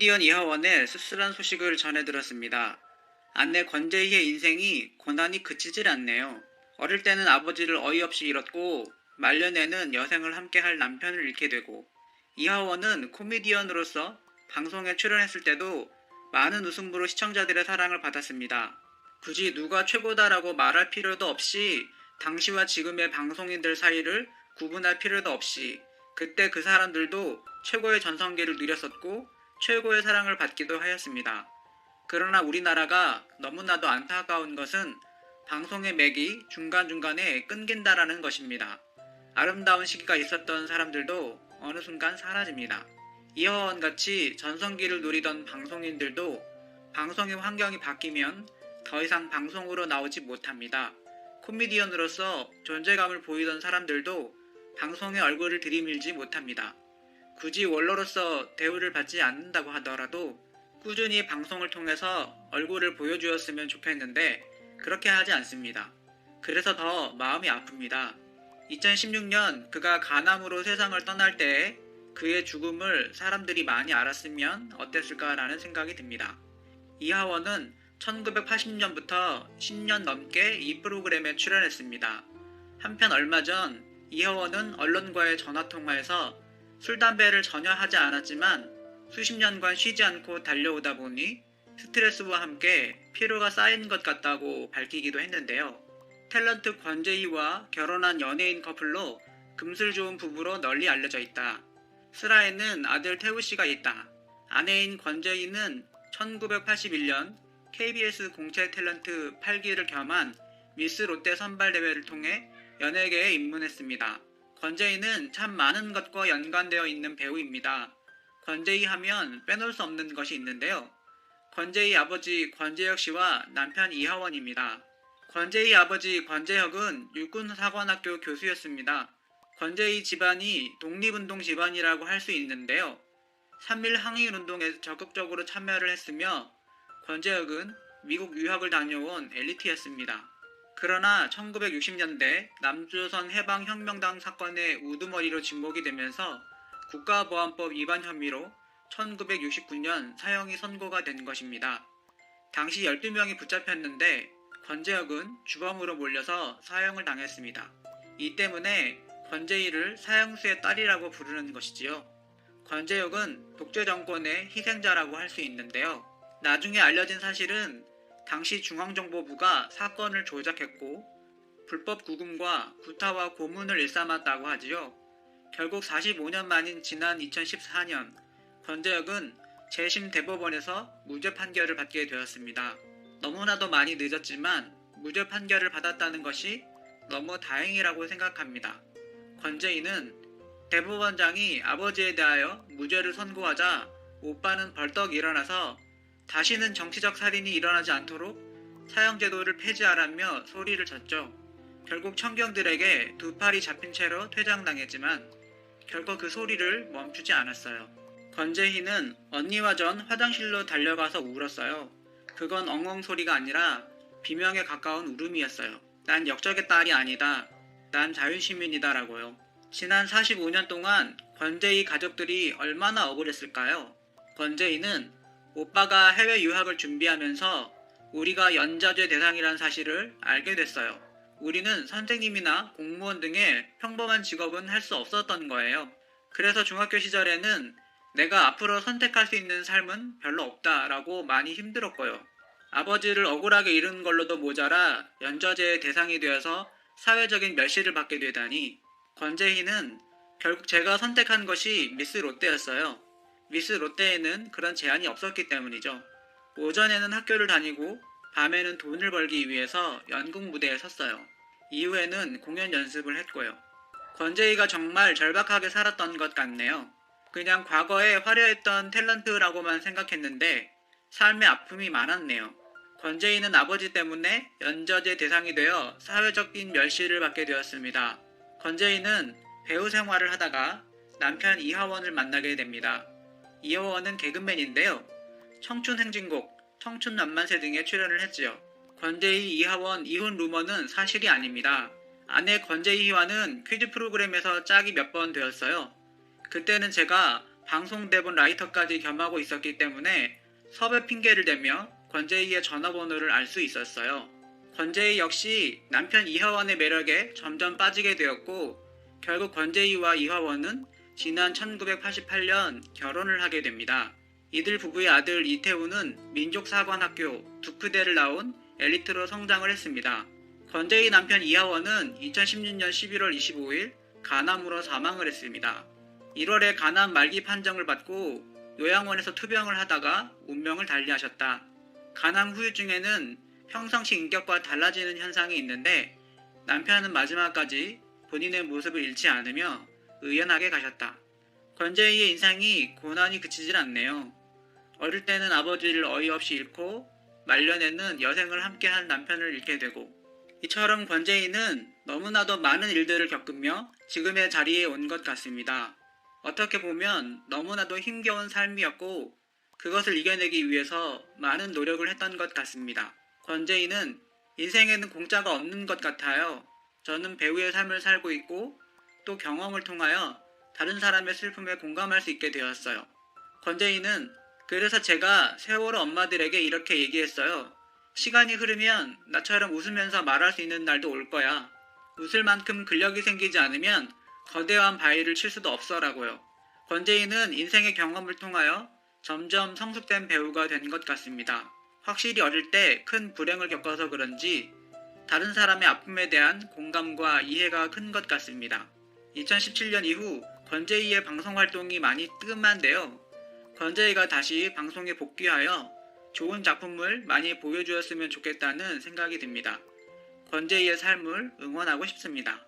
코미디언 이하원의 씁쓸한 소식을 전해 들었습니다. 아내 권재희의 인생이 고난이 그치질 않네요. 어릴 때는 아버지를 어이없이 잃었고 말년에는 여생을 함께할 남편을 잃게 되고, 이하원은 코미디언으로서 방송에 출연했을 때도 많은 웃음으로 시청자들의 사랑을 받았습니다. 굳이 누가 최고다라고 말할 필요도 없이 당시와 지금의 방송인들 사이를 구분할 필요도 없이 그때 그 사람들도 최고의 전성기를 누렸었고 최고의 사랑을 받기도 하였습니다. 그러나 우리나라가 너무나도 안타까운 것은 방송의 맥이 중간중간에 끊긴다라는 것입니다. 아름다운 시기가 있었던 사람들도 어느 순간 사라집니다. 이하원같이 전성기를 누리던 방송인들도 방송의 환경이 바뀌면 더 이상 방송으로 나오지 못합니다. 코미디언으로서 존재감을 보이던 사람들도 방송에 얼굴을 들이밀지 못합니다. 굳이 원로로서 대우를 받지 않는다고 하더라도 꾸준히 방송을 통해서 얼굴을 보여주었으면 좋겠는데 그렇게 하지 않습니다. 그래서 더 마음이 아픕니다. 2016년 그가 간암으로 세상을 떠날 때에 그의 죽음을 사람들이 많이 알았으면 어땠을까라는 생각이 듭니다. 이하원은 1980년부터 10년 넘게 이 프로그램에 출연했습니다. 한편 얼마 전 이하원은 언론과의 전화통화에서 술, 담배를 전혀 하지 않았지만 수십 년간 쉬지 않고 달려오다 보니 스트레스와 함께 피로가 쌓인 것 같다고 밝히기도 했는데요. 탤런트 권재희와 결혼한 연예인 커플로 금슬 좋은 부부로 널리 알려져 있다. 슬하에는 아들 태우씨가 있다. 아내인 권재희는 1981년 KBS 공채 탤런트 8기를 겸한 미스 롯데 선발대회를 통해 연예계에 입문했습니다. 권재희는 참 많은 것과 연관되어 있는 배우입니다. 권재희 하면 빼놓을 수 없는 것이 있는데요. 권재희 아버지 권재혁 씨와 남편 이하원입니다. 권재희 아버지 권재혁은 육군사관학교 교수였습니다. 권재희 집안이 독립운동 집안이라고 할 수 있는데요. 3.1 항일운동에 적극적으로 참여를 했으며 권재혁은 미국 유학을 다녀온 엘리트였습니다. 그러나 1960년대 남조선 해방혁명당 사건의 우두머리로 지목이 되면서 국가보안법 위반 혐의로 1969년 사형이 선고가 된 것입니다. 당시 12명이 붙잡혔는데 권재혁은 주범으로 몰려서 사형을 당했습니다. 이 때문에 권재희를 사형수의 딸이라고 부르는 것이지요. 권재혁은 독재정권의 희생자라고 할 수 있는데요. 나중에 알려진 사실은 당시 중앙정보부가 사건을 조작했고 불법 구금과 구타와 고문을 일삼았다고 하지요. 결국 45년 만인 지난 2014년 권재혁은 재심 대법원에서 무죄 판결을 받게 되었습니다. 너무나도 많이 늦었지만 무죄 판결을 받았다는 것이 너무 다행이라고 생각합니다. 권재희는 대법원장이 아버지에 대하여 무죄를 선고하자 오빠는 벌떡 일어나서 다시는 정치적 살인이 일어나지 않도록 사형제도를 폐지하라며 소리를 쳤죠. 결국 청경들에게 두 팔이 잡힌 채로 퇴장당했지만 결국 그 소리를 멈추지 않았어요. 권재희는 언니와 전 화장실로 달려가서 울었어요. 그건 엉엉 소리가 아니라 비명에 가까운 울음이었어요. 난 역적의 딸이 아니다. 난 자유시민이다 라고요. 지난 45년 동안 권재희 가족들이 얼마나 억울했을까요? 권재희는 오빠가 해외 유학을 준비하면서 우리가 연좌제 대상이란 사실을 알게 됐어요. 우리는 선생님이나 공무원 등의 평범한 직업은 할 수 없었던 거예요. 그래서 중학교 시절에는 내가 앞으로 선택할 수 있는 삶은 별로 없다라고 많이 힘들었고요. 아버지를 억울하게 잃은 걸로도 모자라 연좌제의 대상이 되어서 사회적인 멸시를 받게 되다니. 권재희는 결국 제가 선택한 것이 미스 롯데였어요. 미스 롯데에는 그런 제한이 없었기 때문이죠. 오전에는 학교를 다니고 밤에는 돈을 벌기 위해서 연극 무대에 섰어요. 이후에는 공연 연습을 했고요. 권재희가 정말 절박하게 살았던 것 같네요. 그냥 과거에 화려했던 탤런트라고만 생각했는데 삶의 아픔이 많았네요. 권재희는 아버지 때문에 연좌제 대상이 되어 사회적인 멸시를 받게 되었습니다. 권재희는 배우 생활을 하다가 남편 이하원을 만나게 됩니다. 이하원은 개그맨인데요. 청춘행진곡, 청춘난만세 등에 출연을 했지요. 권재희, 이하원 이혼 루머는 사실이 아닙니다. 아내 권재희와는 퀴즈 프로그램에서 짝이 몇 번 되었어요. 그때는 제가 방송 대본 라이터까지 겸하고 있었기 때문에 섭외 핑계를 대며 권재희의 전화번호를 알 수 있었어요. 권재희 역시 남편 이화원의 매력에 점점 빠지게 되었고 결국 권재희와 이화원은 지난 1988년 결혼을 하게 됩니다. 이들 부부의 아들 이태우는 민족사관학교 두크대를 나온 엘리트로 성장을 했습니다. 권재희 남편 이하원은 2016년 11월 25일 간암으로 사망을 했습니다. 1월에 간암 말기 판정을 받고 요양원에서 투병을 하다가 운명을 달리하셨다. 간암 후유증에는 평상시 인격과 달라지는 현상이 있는데 남편은 마지막까지 본인의 모습을 잃지 않으며 의연하게 가셨다. 권재희의 인생이 고난이 그치질 않네요. 어릴 때는 아버지를 어이없이 잃고 말년에는 여생을 함께한 남편을 잃게 되고 이처럼 권재희는 너무나도 많은 일들을 겪으며 지금의 자리에 온 것 같습니다. 어떻게 보면 너무나도 힘겨운 삶이었고 그것을 이겨내기 위해서 많은 노력을 했던 것 같습니다. 권재희는 인생에는 공짜가 없는 것 같아요. 저는 배우의 삶을 살고 있고 또 경험을 통하여 다른 사람의 슬픔에 공감할 수 있게 되었어요. 권재희는 그래서 제가 세월호 엄마들에게 이렇게 얘기했어요. 시간이 흐르면 나처럼 웃으면서 말할 수 있는 날도 올 거야. 웃을 만큼 근력이 생기지 않으면 거대한 바위를 칠 수도 없어라고요. 권재희는 인생의 경험을 통하여 점점 성숙된 배우가 된 것 같습니다. 확실히 어릴 때 큰 불행을 겪어서 그런지 다른 사람의 아픔에 대한 공감과 이해가 큰 것 같습니다. 2017년 이후 권재희의 방송 활동이 많이 뜸한데요. 권재희가 다시 방송에 복귀하여 좋은 작품을 많이 보여주었으면 좋겠다는 생각이 듭니다. 권재희의 삶을 응원하고 싶습니다.